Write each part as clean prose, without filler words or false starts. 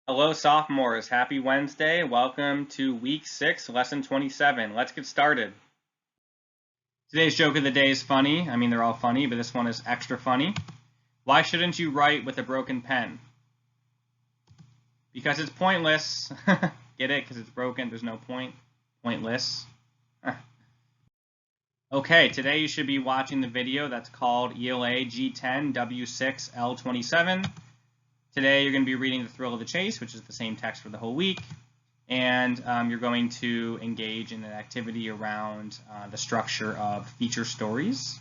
Hello, sophomores. Happy Wednesday. Welcome to week 6, lesson 27. Let's get started. Today's joke of the day is funny. I mean, they're all funny, but this one is extra funny. Why shouldn't you write with a broken pen? Because it's pointless. Get it? Because it's broken. There's no point. Pointless. Okay, today you should be watching the video that's called ELA G10 W6 L27. Today you're going to be reading The Thrill of the Chase, which is the same text for the whole week, and you're going to engage in an activity around the structure of feature stories.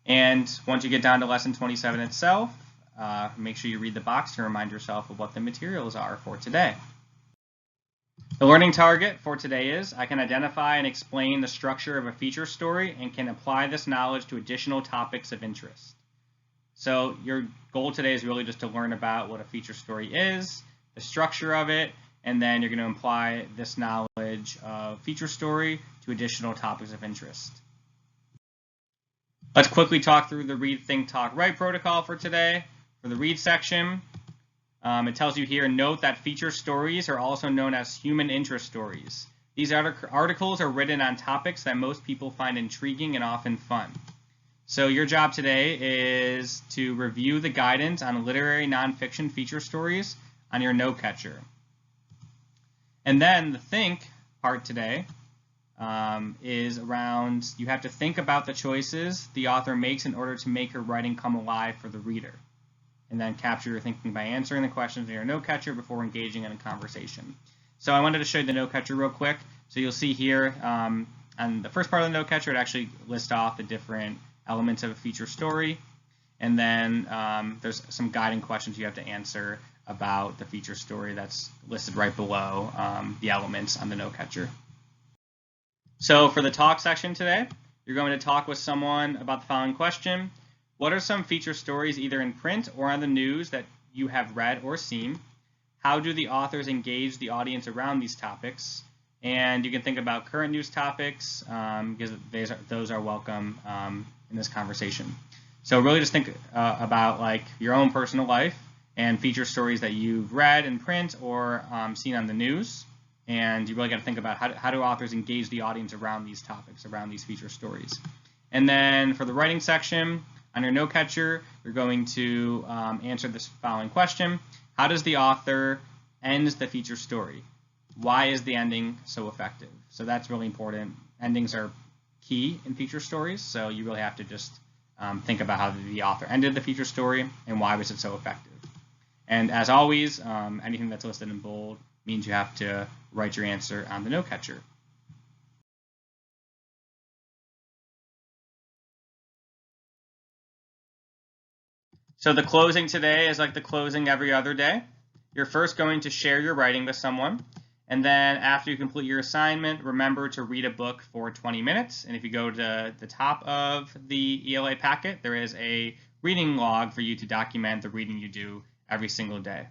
And once you get down to lesson 27 itself, make sure you read the box to remind yourself of what the materials are for today. The learning target for today is, I can identify and explain the structure of a feature story and can apply this knowledge to additional topics of interest. So your goal today is really just to learn about what a feature story is, the structure of it, and then you're going to apply this knowledge of feature story to additional topics of interest. Let's quickly talk through the read, think, talk, write protocol for today. For the read section, it tells you here, note that feature stories are also known as human interest stories. These articles are written on topics that most people find intriguing and often fun. So your job today is to review the guidance on literary nonfiction feature stories on your note catcher. And then the think part today is around, you have to think about the choices the author makes in order to make her writing come alive for the reader. And then capture your thinking by answering the questions in your note catcher before engaging in a conversation. So I wanted to show you the note catcher real quick. So you'll see here on the first part of the note catcher, it actually lists off the different elements of a feature story, and then there's some guiding questions you have to answer about the feature story that's listed right below the elements on the note catcher. So for the talk section today, you're going to talk with someone about the following question. What are some feature stories either in print or on the news that you have read or seen? How do the authors engage the audience around these topics? And you can think about current news topics because those are welcome in this conversation. So really just think about like your own personal life and feature stories that you've read in print or seen on the news. And you really got to think about how do authors engage the audience around these topics, around these feature stories. And then for the writing section, on your note catcher, you're going to answer this following question. How does the author end the feature story? Why is the ending so effective? So that's really important. Endings are key in feature stories, so you really have to just think about how the author ended the feature story and why was it so effective. And as always, anything that's listed in bold means you have to write your answer on the note catcher. So the closing today is like the closing every other day. You're first going to share your writing with someone. And then after you complete your assignment, remember to read a book for 20 minutes. And if you go to the top of the ELA packet, there is a reading log for you to document the reading you do every single day.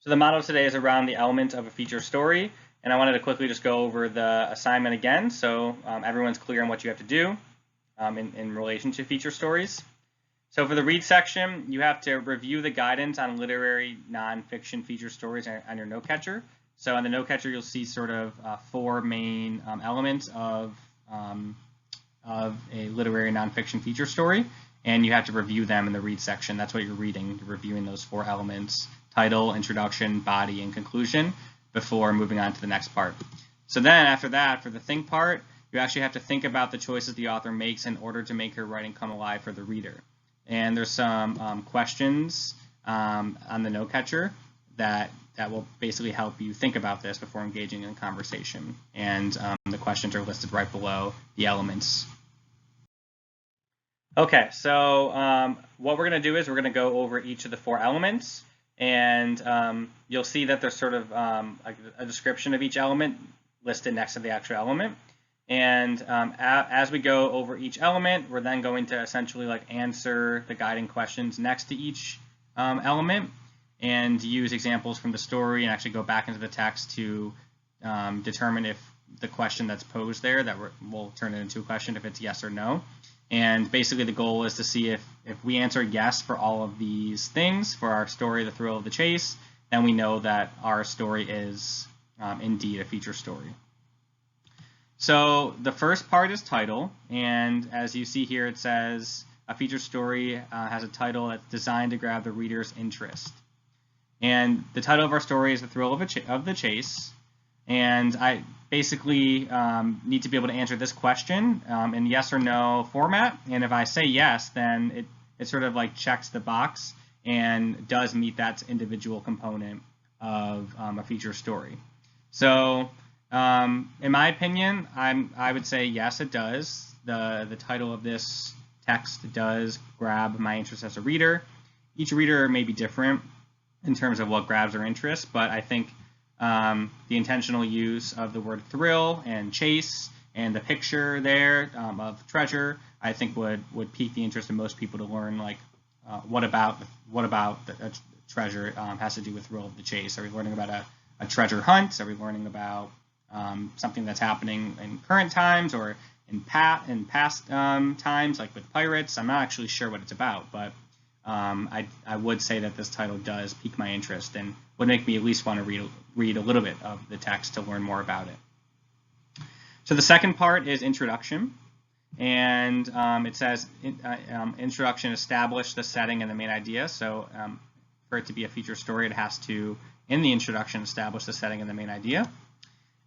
So the model today is around the elements of a feature story. And I wanted to quickly just go over the assignment again so everyone's clear on what you have to do in relation to feature stories. So for the read section, you have to review the guidance on literary nonfiction feature stories on your note catcher. So on the note catcher, you'll see sort of 4 main elements of a literary nonfiction feature story, and you have to review them in the read section. That's what you're reading. You're reviewing those 4 elements: title, introduction, body, and conclusion before moving on to the next part. So then after that, for the think part, you actually have to think about the choices the author makes in order to make her writing come alive for the reader. And there's some questions on the note catcher that will basically help you think about this before engaging in a conversation. And the questions are listed right below the elements. Okay, so what we're going to do is we're going to go over each of the 4 elements. And you'll see that there's sort of like a description of each element listed next to the actual element. And as we go over each element, we're then going to essentially like answer the guiding questions next to each element and use examples from the story and actually go back into the text to determine if the question that's posed there, that will turn it into a question if it's yes or no. And basically the goal is to see if we answer yes for all of these things for our story, The Thrill of the Chase, then we know that our story is indeed a feature story. So the first part is title, and as you see here, it says a feature story has a title that's designed to grab the reader's interest. And the title of our story is The Thrill of the Chase, and I basically need to be able to answer this question in yes or no format, and if I say yes, then it sort of like checks the box and does meet that individual component of a feature story. So in my opinion, I would say yes, it does. The title of this text does grab my interest as a reader. Each reader may be different in terms of what grabs their interest, but I think the intentional use of the word thrill and chase and the picture there of treasure, I think would pique the interest of most people to learn, like what about the treasure has to do with thrill of the chase. Are we learning about a treasure hunt? Are we learning about something that's happening in current times or in past times, like with pirates? I'm not actually sure what it's about, but I would say that this title does pique my interest and would make me at least want to read a little bit of the text to learn more about it. So the second part is introduction, and it says introduction, establish the setting and the main idea. So for it to be a feature story, it has to, in the introduction, establish the setting and the main idea.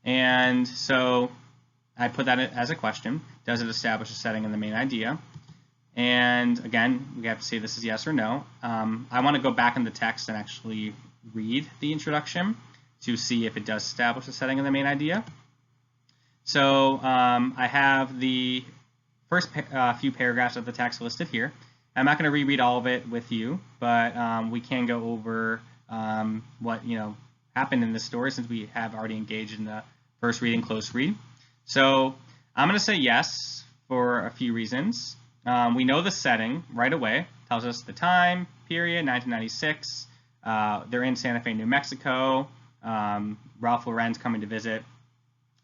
And so I put that as a question. Does it establish the setting and the main idea? And again, we have to say this is yes or no. I want to go back in the text and actually read the introduction to see if it does establish the setting and the main idea. So I have the first few paragraphs of the text listed here. I'm not going to reread all of it with you, but we can go over what happened in this story since we have already engaged in the first read and close read. So I'm going to say yes for a few reasons. We know the setting right away. Tells us the time period, 1996. They're in Santa Fe, New Mexico. Ralph Lauren's coming to visit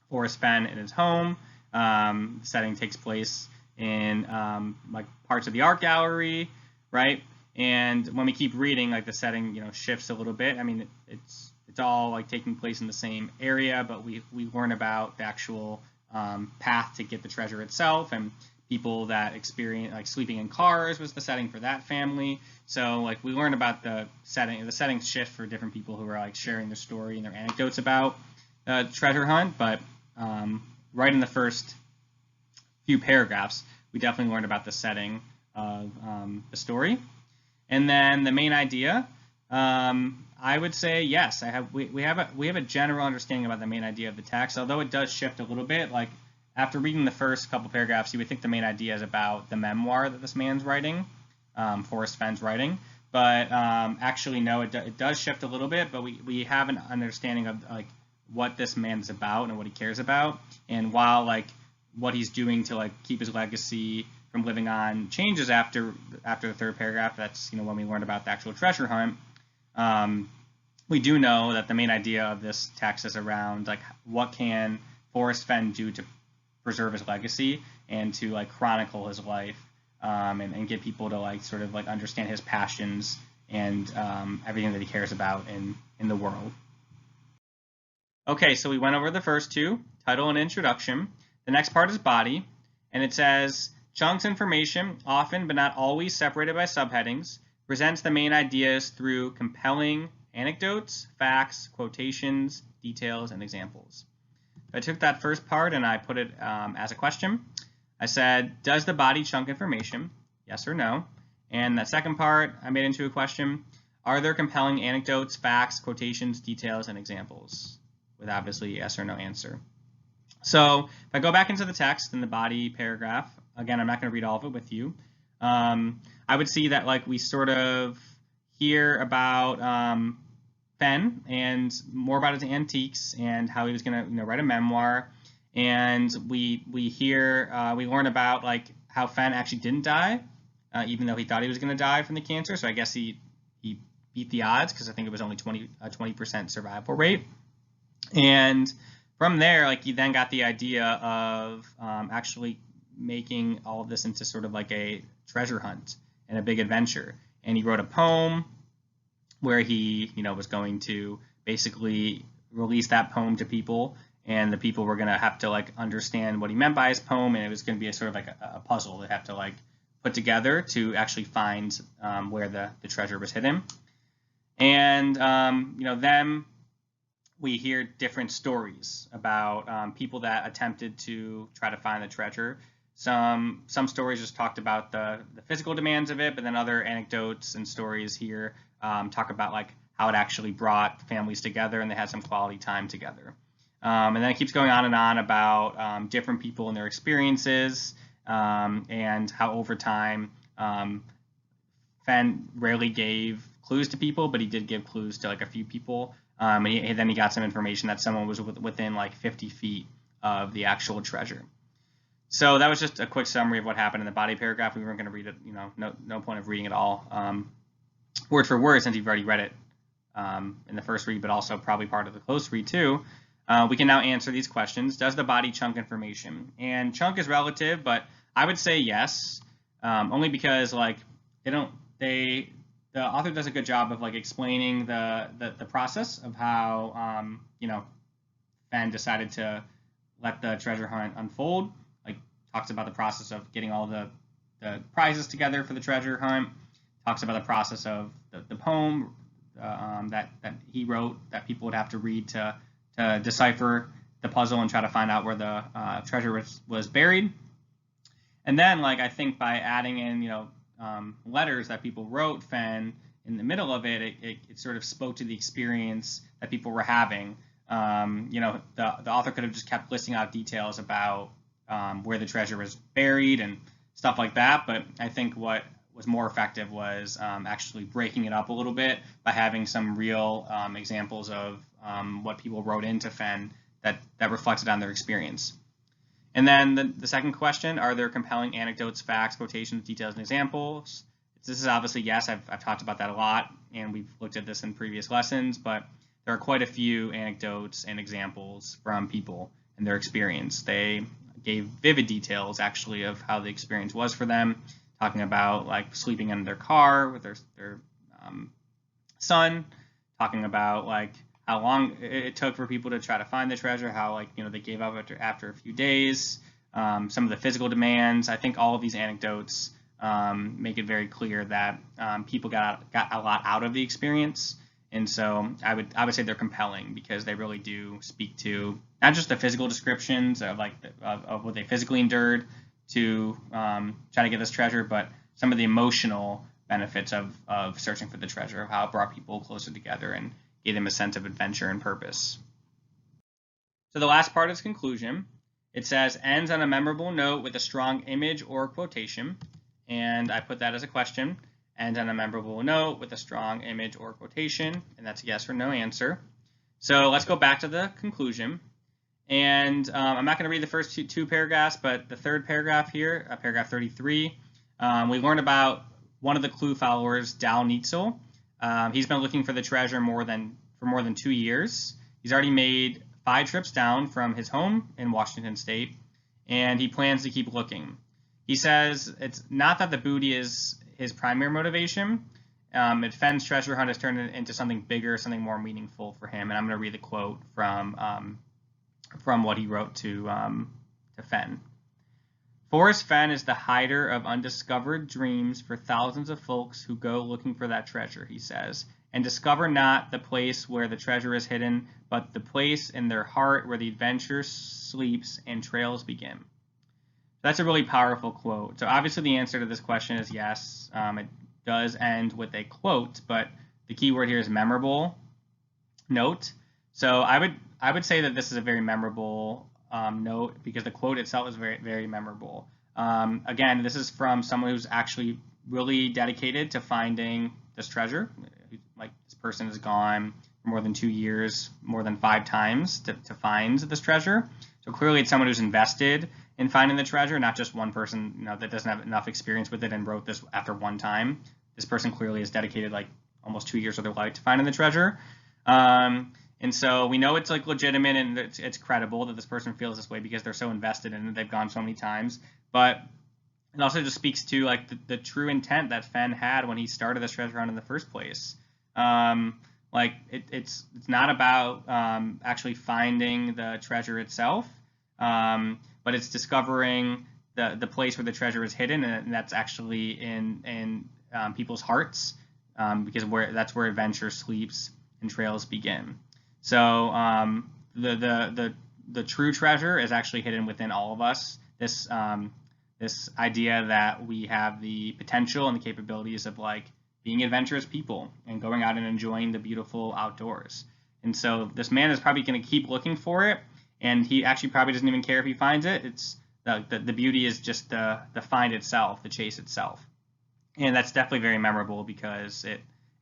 Forrest Fenn in his home. The setting takes place in like parts of the art gallery, right? And when we keep reading, like the setting, shifts a little bit. I mean, it's all like taking place in the same area, but we learn about the actual path to get the treasure itself, and people that experience like sleeping in cars was the setting for that family. So like we learn about the settings shift for different people who are like sharing their story and their anecdotes about the treasure hunt. But right in the first few paragraphs, we definitely learned about the setting of the story. And then the main idea, I would say yes. We have a general understanding about the main idea of the text, although it does shift a little bit. Like after reading the first couple paragraphs, you would think the main idea is about the memoir that this man's writing, Forrest Fenn's writing. But actually, no, it does shift a little bit. But we have an understanding of like what this man is about and what he cares about, and while like what he's doing to like keep his legacy from living on changes after the third paragraph. That's when we learn about the actual treasure hunt. We do know that the main idea of this text is around like what can Forrest Fenn do to preserve his legacy and to like chronicle his life, and get people to like sort of like understand his passions and everything that he cares about in the world. Okay, so we went over the first two, title and introduction. The next part is body, and it says chunks information, often but not always separated by subheadings, presents the main ideas through compelling anecdotes, facts, quotations, details, and examples. I took that first part and I put it as a question. I said, does the body chunk information? Yes or no. And that second part I made into a question. Are there compelling anecdotes, facts, quotations, details, and examples? With obviously yes or no answer. So if I go back into the text in the body paragraph, again, I'm not going to read all of it with you. I would see that like we sort of hear about Fenn and more about his antiques and how he was going to write a memoir, and we learn about like how Fenn actually didn't die, even though he thought he was going to die from the cancer. So I guess he beat the odds because I think it was only 20% survival rate. And from there, like he then got the idea of actually making all of this into sort of like a treasure hunt and a big adventure. And he wrote a poem where he, was going to basically release that poem to people, and the people were going to have to like understand what he meant by his poem, and it was going to be a sort of like a puzzle they have to like put together to actually find where the treasure was hidden. And then we hear different stories about people that attempted to try to find the treasure. Some stories just talked about the physical demands of it, but then other anecdotes and stories here talk about like how it actually brought families together and they had some quality time together. And then it keeps going on and on about different people and their experiences, and how over time Fenn rarely gave clues to people, but he did give clues to like a few people. And then he got some information that someone was within like 50 feet of the actual treasure. So that was just a quick summary of what happened in the body paragraph. We weren't going to read it, no point of reading it all word for word, since you've already read it in the first read, but also probably part of the close read too. We can now answer these questions. Does the body chunk information? And chunk is relative, but I would say yes, only because like the author does a good job of like explaining the process of how Fenn decided to let the treasure hunt unfold. Like talks about the process of getting all the prizes together for the treasure hunt. Talks about the process of the poem that he wrote that people would have to read to decipher the puzzle and try to find out where the treasure was buried. And then like I think by adding in letters that people wrote Fenn in the middle of it, it sort of spoke to the experience that people were having. The author could have just kept listing out details about where the treasure was buried and stuff like that, but I think what was more effective was actually breaking it up a little bit by having some real examples of what people wrote into Fenn that reflected on their experience. And then the second question, are there compelling anecdotes, facts, quotations, details, and examples? This is obviously yes. I've talked about that a lot, and we've looked at this in previous lessons, but there are quite a few anecdotes and examples from people and their experience. They gave vivid details, actually, of how the experience was for them, talking about like sleeping in their car with their son, talking about like how long it took for people to try to find the treasure, how they gave up after a few days, some of the physical demands. I think all of these anecdotes make it very clear that people got a lot out of the experience, and so I would say they're compelling because they really do speak to not just the physical descriptions of of what they physically endured to try to get this treasure, but some of the emotional benefits of searching for the treasure, how it brought people closer together and gave them a sense of adventure and purpose. So the last part is conclusion. It says, ends on a memorable note with a strong image or quotation. And I put that as a question. Ends on a memorable note with a strong image or quotation. And that's a yes or no answer. So let's go back to the conclusion. And I'm not going to read the first two paragraphs, but the third paragraph here, paragraph 33, we learn about one of the clue followers, Dal Neitzel. He's been looking for the treasure for more than 2 years. He's already made 5 trips down from his home in Washington State, and he plans to keep looking. He says it's not that the booty is his primary motivation. Fenn's treasure hunt has turned into something bigger, something more meaningful for him. And I'm going to read the quote from what he wrote to Fenn. Forrest Fenn is the hider of undiscovered dreams for thousands of folks who go looking for that treasure, he says, and discover not the place where the treasure is hidden, but the place in their heart where the adventure sleeps and trails begin. That's a really powerful quote. So obviously the answer to this question is yes. It does end with a quote, but the key word here is memorable note. So I would say that this is a very memorable note because the quote itself is very, very memorable. Again, this is from someone who's actually really dedicated to finding this treasure. Like this person has gone for more than 2 years, more than 5 times to find this treasure. So clearly it's someone who's invested in finding the treasure, not just one person that doesn't have enough experience with it and wrote this after one time. This person clearly has dedicated like almost 2 years of their life to finding the treasure. And so we know it's like legitimate and it's credible that this person feels this way because they're so invested in it. They've gone so many times. but it also just speaks to like the true intent that Fenn had when he started this treasure hunt in the first place. Like it's not about actually finding the treasure itself, but it's discovering the place where the treasure is hidden, and that's actually in people's hearts, because that's where adventure sleeps and trails begin. So the true treasure is actually hidden within all of us. This idea that we have the potential and the capabilities of like being adventurous people and going out and enjoying the beautiful outdoors. And so this man is probably going to keep looking for it, and he actually probably doesn't even care if he finds it. It's the beauty is just the find itself, the chase itself. And that's definitely very memorable because it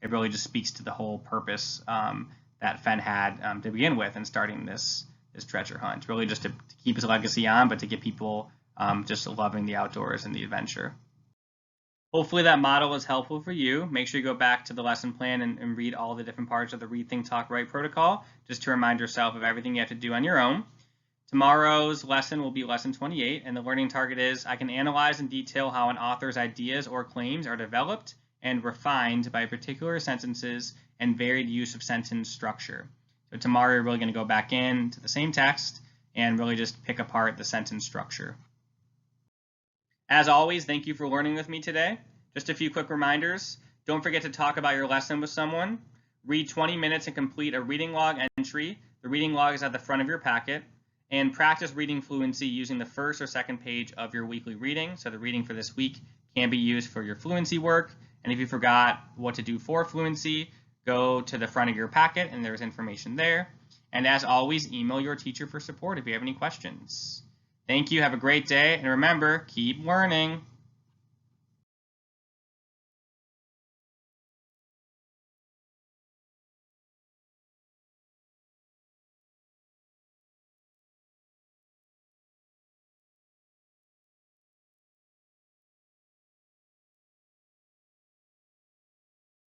really just speaks to the whole purpose that Fenn had to begin with in starting this treasure hunt. Really just to keep his legacy on, but to get people just loving the outdoors and the adventure. Hopefully that model is helpful for you. Make sure you go back to the lesson plan and read all the different parts of the Read, Think, Talk, Write protocol, just to remind yourself of everything you have to do on your own. Tomorrow's lesson will be lesson 28, and the learning target is I can analyze in detail how an author's ideas or claims are developed and refined by particular sentences and varied use of sentence structure. So tomorrow you're really going to go back into the same text and really just pick apart the sentence structure. As always, thank you for learning with me today. Just a few quick reminders. Don't forget to talk about your lesson with someone. Read 20 minutes and complete a reading log entry. The reading log is at the front of your packet. And practice reading fluency using the first or second page of your weekly reading. So the reading for this week can be used for your fluency work. And if you forgot what to do for fluency, go to the front of your packet and there's information there. And as always, email your teacher for support if you have any questions. Thank you. Have a great day. And remember, keep learning.